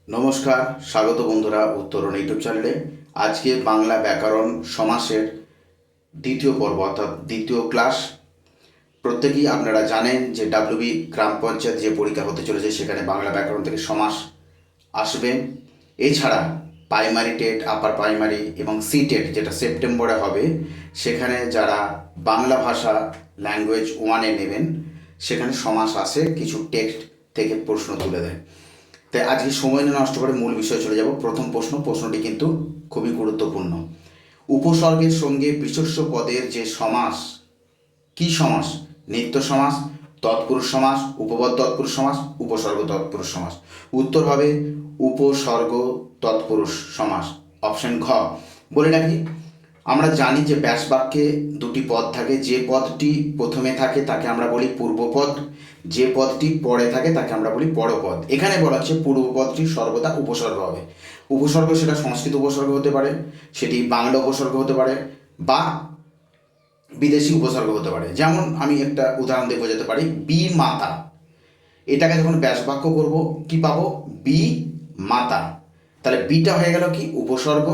নমস্কার, স্বাগত বন্ধুরা উত্তরণ ইউটিউব চ্যানেলে। আজকে বাংলা ব্যাকরণ সমাসের দ্বিতীয় পর্ব অর্থাৎ দ্বিতীয় ক্লাস। প্রত্যেকেই আপনারা জানেন যে ডাব্লিউবি গ্রাম পঞ্চায়েত যে পরীক্ষা হতে চলেছে সেখানে বাংলা ব্যাকরণ থেকে সমাস আসবে। এছাড়া প্রাইমারি টেট, আপার প্রাইমারি এবং সি টেট যেটা সেপ্টেম্বরে হবে, সেখানে যারা বাংলা ভাষা ল্যাঙ্গুয়েজ 1-এ নেবেন সেখানে সমাস আসে, কিছু টেক্সট থেকে প্রশ্ন তুলে দেয়। তাই আজকে সময় নষ্ট করে মূল বিষয়ে চলে যাব। প্রথম প্রশ্নটি কিন্তু খুবই গুরুত্বপূর্ণ। উপসর্গের সঙ্গে বিশেষ্য পদের যে সমাস, কি সমাস? নিত্য সমাস, তৎপুরুষ সমাস, উপপদ তৎপুরুষ সমাস, উপসর্গ তৎপুরুষ সমাস। উত্তর হবে উপসর্গ তৎপুরুষ সমাস, অপশন ঘ। বলে রাখি, আমরা জানি যে ব্যাস বাক্যে দুটি পদ থাকে। যে পদটি প্রথমে থাকে তাকে আমরা বলি পূর্বপদ, যে পদটি পরে থাকে তাকে আমরা বলি পরপদ। এখানে বলা হচ্ছে পূর্বপদটি সর্বদা উপসর্গ হবে। উপসর্গ সেটা সংস্কৃত উপসর্গ হতে পারে, সেটি বাংলা উপসর্গ হতে পারে, বা বিদেশি উপসর্গ হতে পারে। যেমন আমি একটা উদাহরণ দিয়ে বোঝাতে পারি, বি মাতা। এটাকে যখন ব্যাস বাক্য করবো কি পাবো? বি মাতা। তাহলে বিটা হয়ে গেল কি? উপসর্গ।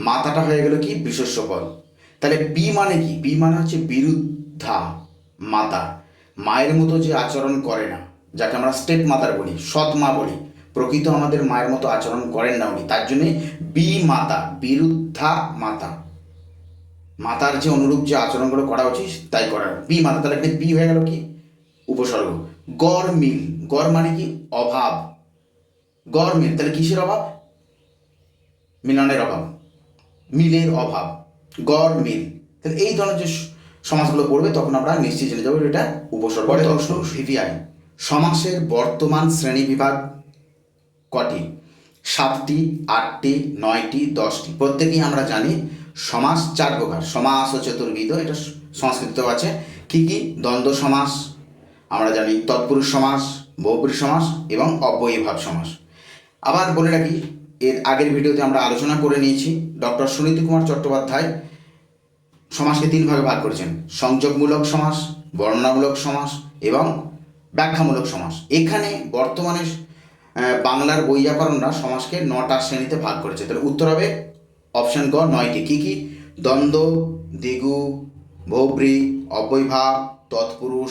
মাতাটা হয়ে গেল কি? বিশেষ্য পদ। তাহলে বি মানে কি? বি মানে হচ্ছে বিরুদ্ধা মাতা, মায়ের মতো যে আচরণ করে না, যাকে আমরা স্টেপ মাতার বলি, সৎ মা বলি। প্রকৃত আমাদের মায়ের মতো আচরণ করেন না উনি, তার জন্যে বি মাতা, বিরুদ্ধা মাতা। মাতার যে অনুরূপ যে আচরণগুলো করা উচিত তাই করার, বি মাতা। তাহলে এখানে বি হয়ে গেল কি? উপসর্গ। গড় মিল, গড় মানে কি? অভাব। গড় মিল, তাহলে কিসের অভাব? মিলনের অভাব, মিলের অভাব, গড় মিল। তাহলে এই ধরনের যে সমাসগুলো পড়বে তখন আমরা নিশ্চিত জেনে যাবো এটা উপসর্গ। প্রশ্ন ভিভিআই, সমাসের বর্তমান শ্রেণী বিভাগ কটি? 7টি, 8টি, 9টি, 10টি। প্রত্যেকেই আমরা জানি সমাস 4 প্রকার। সমাস ও চতুর্বিধ, এটা সংস্কৃতেও আছে। কি কি? দ্বন্দ্ব সমাস, আমরা জানি তৎপুরুষ সমাস, বহুব্রীহি সমাস এবং অব্যয়ীভাব সমাস। আবার বলে রাখি, এর আগের ভিডিওতে আমরা আলোচনা করে নিয়েছি, ডক্টর সুনীতি কুমার চট্টোপাধ্যায় সমাসকে 3 ভাগে ভাগ করেছেন: সংযোগমূলক সমাস, বর্ণনামূলক সমাস এবং ব্যাখ্যামূলক সমাস। এখানে বর্তমানে বাংলার বৈয়াকরণরা সমাসকে 9টা শ্রেণীতে ভাগ করেছে। তাহলে উত্তর হবে অপশন গ, 9টি। কি কি? দ্বন্দ্ব, দ্বিগু, বহুব্রীহি, অব্যয়ীভাব, তৎপুরুষ,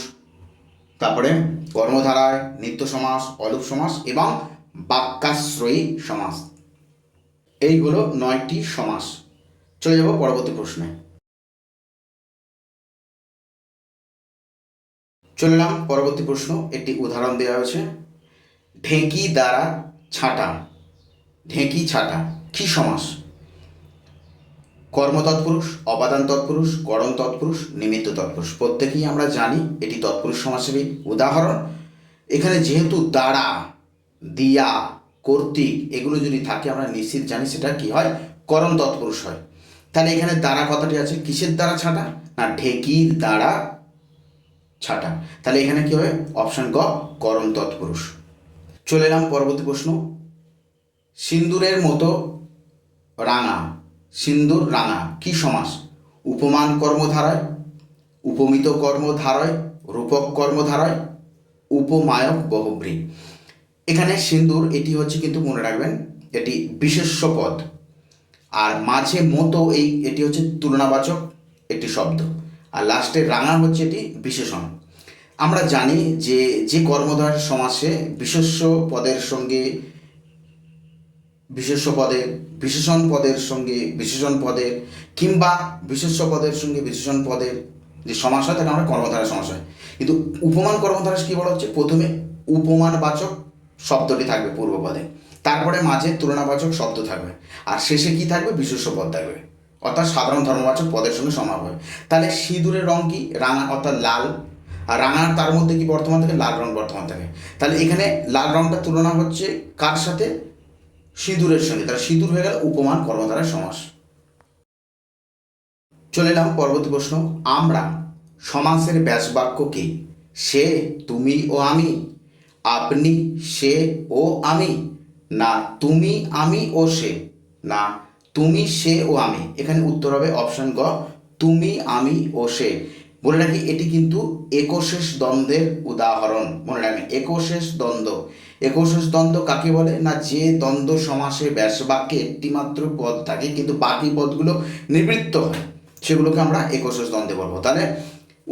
তারপরে কর্মধারায়, নিত্য সমাস, অলুপ সমাস এবং বাক্যাশ্রয়ী সমাস। এই হলো 9টি সমাস। চলে যাব পরবর্তী প্রশ্নে। চলে এলাম পরবর্তী প্রশ্ন। একটি উদাহরণ দেওয়া হয়েছে, ঢেঁকি দ্বারা ছাঁটা। ঢেঁকি ছাঁটা কি সমাস? কর্ম তৎপুরুষ, অপাদান তৎপুরুষ, করণ তৎপুরুষ, নিমিত্ত তৎপুরুষ। প্রত্যেকেই আমরা জানি এটি তৎপুরুষ সমাসেরই উদাহরণ। এখানে যেহেতু দ্বারা, দিয়া, কর্তৃক এগুলো যদি থাকে আমরা নিশ্চিত জানি সেটা কি হয়? করণ তৎপুরুষ হয়। তাহলে এখানে দ্বারা কথাটি আছে, কিসের দ্বারা ছাঁটা? না, ঢেঁকির দ্বারা ছাঁটা। তাহলে এখানে কি হবে? অপশন গ, করণ তৎপুরুষ। চলে এলাম পরবর্তী প্রশ্ন, সিন্দুরের মতো রাঙা। সিন্দুর রাঙা কি সমাস? উপমান কর্মধারয়, উপমিত কর্মধারয়, রূপক কর্মধারয়, উপমায়ক বহুব্রীহি। এখানে সিন্দুর এটি হচ্ছে, কিন্তু মনে রাখবেন এটি বিশেষ্য পদ, আর মাঝে মতো এটি হচ্ছে তুলনাবাচক একটি শব্দ, আর লাস্টে রাঙা হচ্ছে এটি বিশেষণ। আমরা জানি যে যে কর্মধারয় সমাসে বিশেষ্য পদের সঙ্গে বিশেষ্য পদের, বিশেষণ পদের সঙ্গে বিশেষণ পদের, কিংবা বিশেষ্য পদের সঙ্গে বিশেষণ পদের যে সমাস হয় তাকে আমরা কর্মধারয় সমাস হয়। কিন্তু উপমান কর্মধারয় কী বলা হচ্ছে? প্রথমে উপমানবাচক শব্দটি থাকবে পূর্বপদে, তারপরে মাঝে তুলনাবাচক শব্দ থাকবে, আর শেষে কি থাকবে? বিশেষ্য পদ থাকবে, অর্থাৎ সাধারণ ধর্মবাচক পদের সঙ্গে সমাস হবে। তাহলে সিঁদুরের রং কি? রাঙা, অর্থাৎ লাল। আর রাঙার তার মধ্যে কি বর্তমান থাকে? লাল রং বর্তমান থাকে। তাহলে এখানে লাল রংটা তুলনা হচ্ছে কার সাথে? সিঁদুরের সঙ্গে। তাহলে সিঁদুর হয়ে গেল উপমান কর্মধারয় সমাস। চলে এলাম পরবর্তী প্রশ্ন, আমরা সমাসের ব্যাস বাক্য কি? সে, তুমি ও আমি, আপনি, সে ও আমি, না তুমি, আমি ও সে, না তুমি, সে ও আমি। এখানে উত্তর হবে অপশন গ, তুমি, আমি ও সে। বলে রাখি এটি কিন্তু একশেষ দ্বন্দ্বের উদাহরণ। মনে রাখবেন একশেষ দ্বন্দ্ব। একোষশ দ্বন্দ্ব কাকে বলে? না, যে দ্বন্দ্ব সমাসে ব্যাস বাক্যে একটি মাত্র পদ থাকে কিন্তু বাকি পদগুলো নিবৃত্ত হয়, সেগুলোকে আমরা একোষশ দ্বন্দ্বে বলবো। তাহলে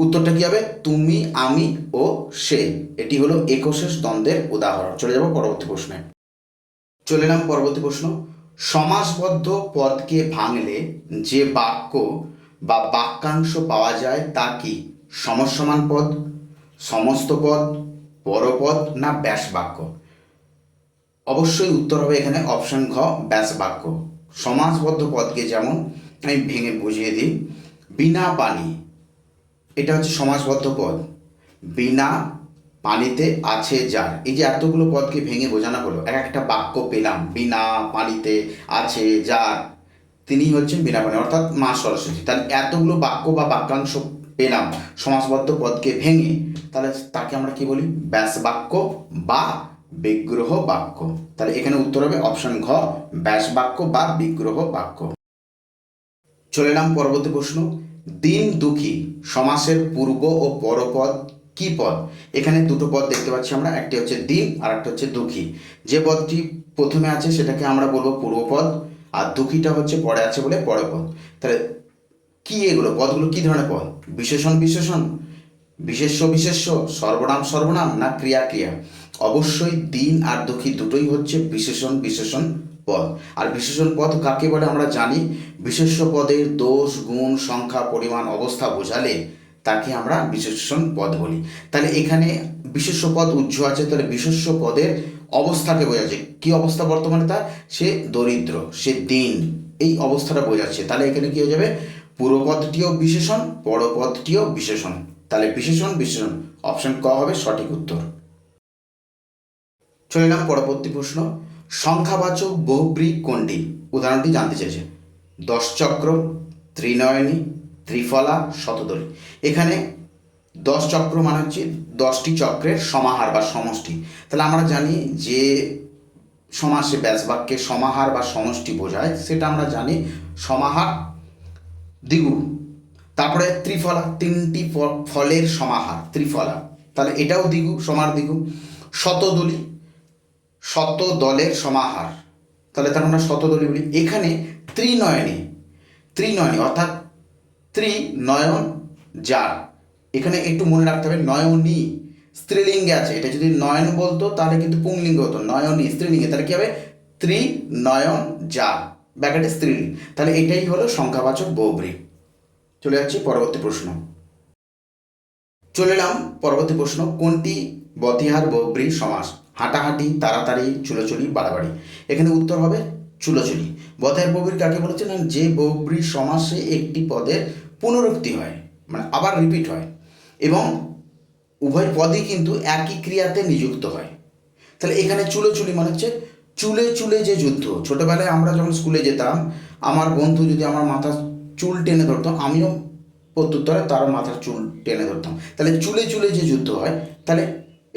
উত্তরটা কি হবে? তুমি, আমি ও সে। এটি হলো একোষশ দ্বন্দ্বের উদাহরণ। চলে যাব পরবর্তী প্রশ্নে। চলে এলাম পরবর্তী প্রশ্ন। সমাসবদ্ধ পদকে ভাঙলে যে বাক্য বা বাক্যাংশ পাওয়া যায় তা কি? সমসমান পদ, সমস্ত পদ, পরপদ না ব্যাস বাক্য? অবশ্যই উত্তর হবে এখানে অপশন ঘ, ব্যাস বাক্য। সমাসবদ্ধ পদকে যেমন আমি ভেঙে বুঝিয়ে দিই। বিনা পানি, এটা হচ্ছে সমাসবদ্ধ পদ। বিনা পানিতে আছে যার, এই যে এতগুলো পদকে ভেঙে বোঝানো হলো, এক একটা বাক্য পেলাম। বিনা পানিতে আছে যার, তিনি হচ্ছেন বিনা পানি, অর্থাৎ মা সরস্বতী। তাহলে এতগুলো বাক্য বা বাক্যাংশ পেলাম সমাসবদ্ধ পদকে ভেঙে, তাহলে তাকে আমরা কি বলি? ব্যাস বাক্য বা বিগ্রহ বাক্য। তাহলে এখানে উত্তর হবে অপশন ঘ, ব্যাস বাক্য বা বিগ্রহ বাক্য। চলে এলাম পরবর্তী প্রশ্ন। দিন দুঃখী সমাসের পূর্ব ও পরপদ কি পদ? এখানে দুটো পদ দেখতে পাচ্ছি আমরা, একটি হচ্ছে দিন আর একটা হচ্ছে দুঃখী। যে পদটি প্রথমে আছে সেটাকে আমরা বলবো পূর্বপদ, আর দুঃখীটা হচ্ছে পরে আছে বলে পরপদ। তাহলে কি এগুলো পদগুলো কি ধরনের পদ? বিশেষণ বিশেষণ, বিশেষ্য বিশেষ্য, সর্বনাম সর্বনাম না ক্রিয়া ক্রিয়া? অবশ্যই দিন আর দুঃখী দুটোই হচ্ছে বিশেষণ বিশেষণ পদ। আর বিশেষণ পদ কাকে বলে আমরা জানি? বিশেষ্য পদের দোষ, গুণ, সংখ্যা, পরিমাণ, অবস্থা বোঝালে তাকে আমরা বিশেষণ পদ বলি। তাহলে এখানে বিশেষ্য পদ উজ্জ্ব আছে, তাহলে বিশেষ্য পদের অবস্থাকে বোঝাচ্ছে। কি অবস্থা বর্তমানে তার? সে দরিদ্র, সে দিন, এই অবস্থাটা বোঝাচ্ছে। তাহলে এখানে কি হয়ে যাবে? পূর্বপদটিও বিশেষণ, পরপদটিও বিশেষণ। তাহলে বিশেষণ বিশেষণ, অপশন ক হবে সঠিক উত্তর। চলে এলাম পরবর্তী প্রশ্ন। সংখ্যাবাচক বহুব্রী কোনটি? উদাহরণটি জানতে চেয়েছে। দশচক্র, ত্রিনয়নী, ত্রিফলা, শতদলী। এখানে দশ চক্র মানে হচ্ছে 10টি চক্রের সমাহার বা সমষ্টি। তাহলে আমরা জানি যে সমাসে ব্যাস বাক্যে সমাহার বা সমষ্টি বোঝায়, সেটা আমরা জানি সমাহার দ্বিগু। তারপরে ত্রিফলা, 3টি ফলের সমাহার ত্রিফলা, তাহলে এটাও দ্বিগু, সমাহার দ্বিগু। শতদলী, শত দলের সমাহার, তাহলে তার আমরা শতদলী বলি। এখানে ত্রিনয়নী, ত্রিনয়নী অর্থাৎ ত্রিনয়ন যার, এখানে একটু মনে রাখতে হবে নয়নী স্ত্রীলিঙ্গে আছে। এটা যদি নয়ন বলতো তাহলে কিন্তু পুংলিঙ্গ হতো, নয়নী স্ত্রীলিঙ্গে, তাহলে কি হবে? ত্রিনয়ন যার, ব্যাকেটে স্ত্রীলিঙ্গ। তাহলে এটাই হলো সংখ্যাবাচক বহুব্রী। চলে যাচ্ছি পরবর্তী প্রশ্ন। চলে এলাম পরবর্তী প্রশ্ন। কোনটি বতিহার বহুব্রী সমাস? হাঁটাহাঁটি, তাড়াতাড়ি, চুলোচুলি, বাড়াবাড়ি। এখানে উত্তর হবে চুলোচুলি। বতিহার বহুব্রী কাকে বলেছে? না, যে বহুব্রী সমাসে একটি পদের পুনরুক্তি হয়, মানে আবার রিপিট হয়, এবং উভয় পদই কিন্তু একই ক্রিয়াতে নিযুক্ত হয়। তাহলে এখানে চুলোচুলি মানে হচ্ছে চুলে চুলে যে যুদ্ধ। ছোটোবেলায় আমরা যখন স্কুলে যেতাম, আমার বন্ধু যদি আমার মাথার চুল টেনে ধরতো, আমিও প্রত্যুত্তরে তার মাথার চুল টেনে ধরতাম। তাহলে চুলে চুলে যে যুদ্ধ হয়, তাহলে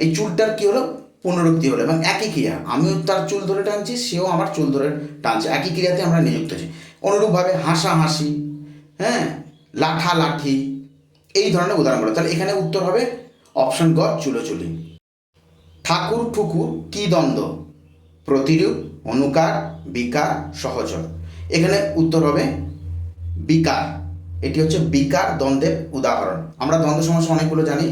এই চুলটার কী হলো? পুনরুক্তি হলো, এবং একই ক্রিয়া, আমিও তার চুল ধরে টানছি, সেও আমার চুল ধরে টানছে, একই ক্রিয়াতে আমরা নিযুক্ত আছি। অনুরূপভাবে হাসাহাসি, হ্যাঁ, লাঠালাঠি, এই ধরনের উদাহরণগুলো। তাহলে এখানে উত্তর হবে অপশন গ, চুলোচুলি। ঠাকুর ঠুকুর কি দ্বন্দ্ব? প্রতিরূপ, অনুকার, বিকার, সহচর। এখানে উত্তর হবে বিকার। এটি হচ্ছে বিকার দ্বন্দ্বের উদাহরণ। আমরা দ্বন্দ্ব সমাস অনেকগুলো জানি।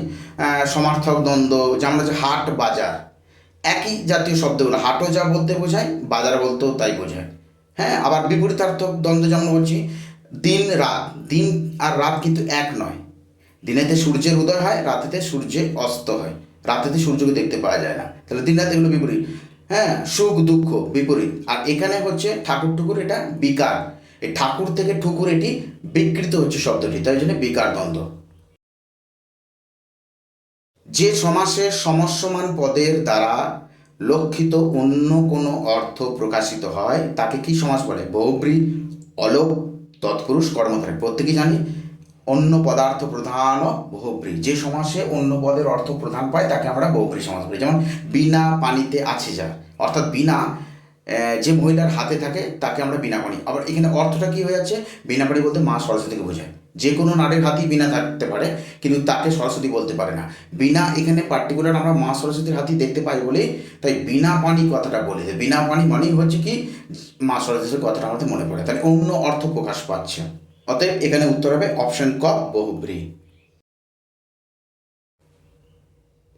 সমার্থক দ্বন্দ্ব, যেমন হচ্ছে হাট বাজার, একই জাতীয় শব্দগুলো। হাটও যা বলতে বোঝায়, বাজার বলতেও তাই বোঝায়। হ্যাঁ, আবার বিপরীতার্থক দ্বন্দ্ব যেমন বলছি, দিন রাত, দিন আর রাত কিন্তু এক নয়। দিনেতে সূর্যের উদয় হয়, রাতেতে সূর্যের অস্ত হয়, রাতেতে সূর্যকে দেখতে পাওয়া যায় না। তাহলে দিন রাত এগুলো বিপরীত। হ্যাঁ, সুখ দুঃখ বিপরীত। আর এখানে হচ্ছে ঠাকুর ঠুকুর, এটা বিকার। এই ঠাকুর থেকে ঠুকুর এটি বিকৃত হচ্ছে শব্দটি, তাই জন্য বিকার দ্বন্দ্ব। যে সমাসে সমস্যমান পদের দ্বারা লক্ষিত অন্য কোনো অর্থ প্রকাশিত হয় তাকে কি সমাস বলে? বহুব্রী, অলোপ, তৎপুরুষ, কর্মধারয়। প্রত্যেকেই জানি অন্য পদার্থ প্রধান বহুব্রী। যে সমাসে অন্য পদের অর্থ প্রধান পায় তাকে আমরা বহুব্রী সমাস বলি। যেমন বিনা পানিতে আছে যা, অর্থাৎ বিনা যে মহিলার হাতে থাকে তাকে আমরা বিনা পানি। আবার এখানে অর্থটা কী হয়ে যাচ্ছে? বিনা পানি বলতে মা সরস্বতীকে বোঝায়। যে কোনো নারীর হাতেই বীণা থাকতে পারে, কিন্তু তাকে সরস্বতী বলতে পারে না। বীণা এখানে পার্টিকুলার আমরা মা সরস্বতীর হাতেই দেখতে পাই বলে তাই বীণা পাণি কথাটা বলেছে। বীণা পাণি মানেই হচ্ছে কি মা সরস্বতীর কথাটা আমাদের মনে পড়ে, তাহলে অন্য অর্থ প্রকাশ পাচ্ছে। অতএব এখানে উত্তর হবে অপশন ক, বহুব্রী।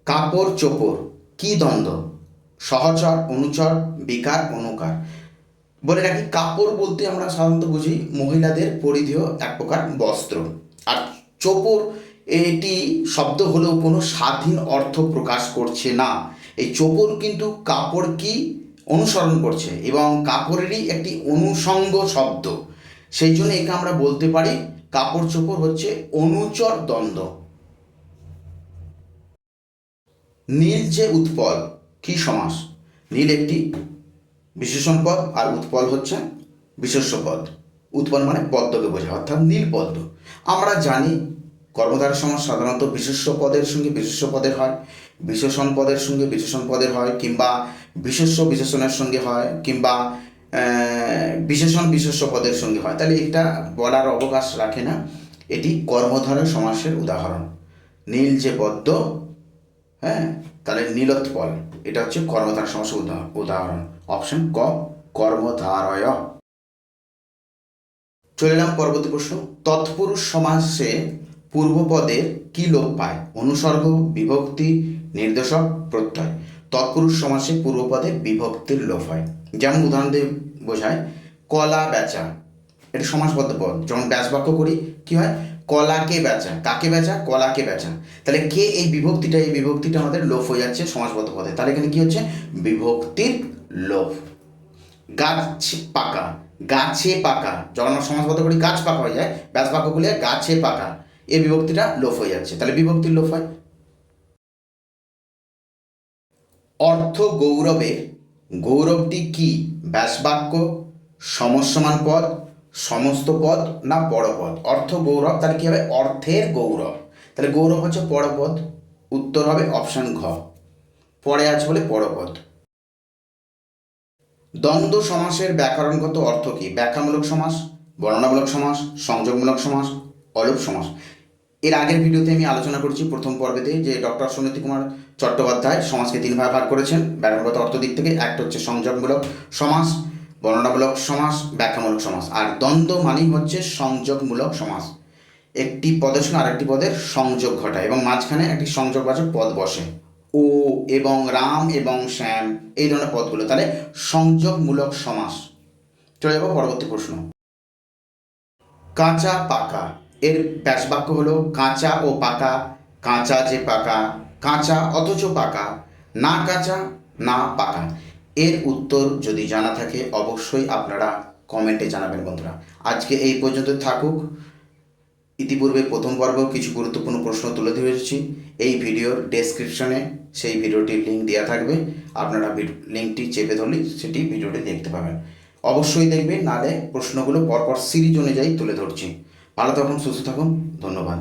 কাপড় চোপড় কি দ্বন্দ্ব? সহচর, অনুচর, বিকার, অনুকার। বলে রাখি, কাপড় বলতে আমরা সাধারণত বুঝি মহিলাদের পরিধেয় এক প্রকার বস্ত্র, আর চোপড় এটি শব্দ হলেও কোনো স্বাধীন অর্থ প্রকাশ করছে না। এই চোপড় কিন্তু কাপড় কি অনুসরণ করছে এবং কাপড়েরই একটি অনুষঙ্গ শব্দ, সেই জন্য একে আমরা বলতে পারি কাপড় চোপড় হচ্ছে অনুচর দ্বন্দ্ব। নীল যে উৎপল কি সমাস? নীল একটি বিশেষণ পদ আর উৎপল হচ্ছে বিশেষ্য পদ। উৎপল মানে পদ্মকে বোঝায়, অর্থাৎ নীল পদ্ম। আমরা জানি কর্মধারয় সমাস সাধারণত বিশেষ্য পদের সঙ্গে বিশেষ্য পদের হয়, বিশেষণ পদের সঙ্গে বিশেষণ পদের হয়, কিংবা বিশেষ্য বিশেষণের সঙ্গে হয়, কিংবা বিশেষণ বিশেষ্য পদের সঙ্গে হয়। তাহলে এটা বলার অবকাশ রাখে না, এটি কর্মধারয় সমাসের উদাহরণ। নীল যে পদ্ম, হ্যাঁ, তাহলে নীলোৎপল এটা হচ্ছে কর্মধারয় সমাসের উদাহরণ। অপশন ক, কর্মধারয়। চলে এলাম পরবর্তী প্রশ্ন। তৎপুরুষ সমাসে পূর্বপদের কি লোপ পায়? অনুসর্গ, বিভক্তি, নির্দেশক, প্রত্যয়। তৎপুরুষ সমাসে পূর্বপদে বিভক্তির লোপ হয়। যেমন উদাহরণ দিয়ে বোঝায়, কলা বেচা, এটা সমাসবদ্ধ পদ। যখন ব্যাস বাক্য করি কি হয়? কলাকে বেচা, কাকে বেচা? কলাকে বেচা। তাহলে কে, এই বিভক্তিটা আমাদের লোপ হয়ে যাচ্ছে সমাসবদ্ধ পদে, তাহলে এখানে কি হচ্ছে? বিভক্তির লোপ। গাছ পাকা, গাছে পাকা, যখন আমরা সমাসবদ্ধ করি গাছ পাকা হয়ে যায়, ব্যাস বাক্য করলে গাছে পাকা, এই বিভক্তিটা লোপ হয়ে যাচ্ছে, তাহলে বিভক্তির লোপ হয়। অর্থ গৌরবের গৌরবটি কি? ব্যাস বাক্য, সমস্যমান পদ, সমস্ত পদ, না পরপদ? অর্থ গৌরব, তাহলে কি হবে? অর্থের গৌরব, তাহলে গৌরব হচ্ছে পরপদ। উত্তর হবে অপশন ঘ, পরে আছে বলে পরপদ। দ্বন্দ্ব সমাসের ব্যাকরণগত অর্থ কি? ব্যাখ্যামূলক সমাস, বর্ণনামূলক সমাস, সংযোগমূলক সমাস, অলোপ সমাস। এর আগের ভিডিওতে আমি আলোচনা করছি প্রথম পর্বেতে যে ডক্টর সুনীতি কুমার চট্টোপাধ্যায় সমাজকে তিন ভাগে ভাগ করেছেন ব্যাকরণগত অর্থ দিক থেকে। একটা হচ্ছে সংযোগমূলক সমাস, বর্ণনামূলক সমাস, ব্যাখ্যামূলক সমাস। আর দ্বন্দ্ব মানেই হচ্ছে সংযোগমূলক সমাস, একটি পদের সঙ্গে আরেকটি পদের সংযোগ ঘটায় এবং মাঝখানে একটি সংযোগবাচক পদ বসে, ও এবং রাম এবং শ্যাম, এই ধরনের পদগুলো, তাহলে সংযোগমূলক সমাস। চলে যাবো পরবর্তী প্রশ্ন। কাঁচা পাকা এর ব্যাস বাক্য হলো কাঁচা ও পাকা, কাঁচা যে পাকা, কাঁচা অথচ পাকা, না কাঁচা না পাকা। এর উত্তর যদি জানা থাকে অবশ্যই আপনারা কমেন্টে জানাবেন বন্ধুরা। আজকে এই পর্যন্ত থাকুক। ইতিপূর্বে প্রথম পর্ব কিছু গুরুত্বপূর্ণ প্রশ্ন তুলে ধরেছি, এই ভিডিওর ডেসক্রিপশনে সেই ভিডিওটির লিঙ্ক দেওয়া থাকবে, আপনারা লিঙ্কটি চেপে ধরলে সেটি ভিডিওটি দেখতে পাবেন। অবশ্যই দেখবেন, নাহলে প্রশ্নগুলো পরপর সিরিজ অনুযায়ী তুলে ধরছি। ভালো থাকুন, সুস্থ থাকুন, ধন্যবাদ।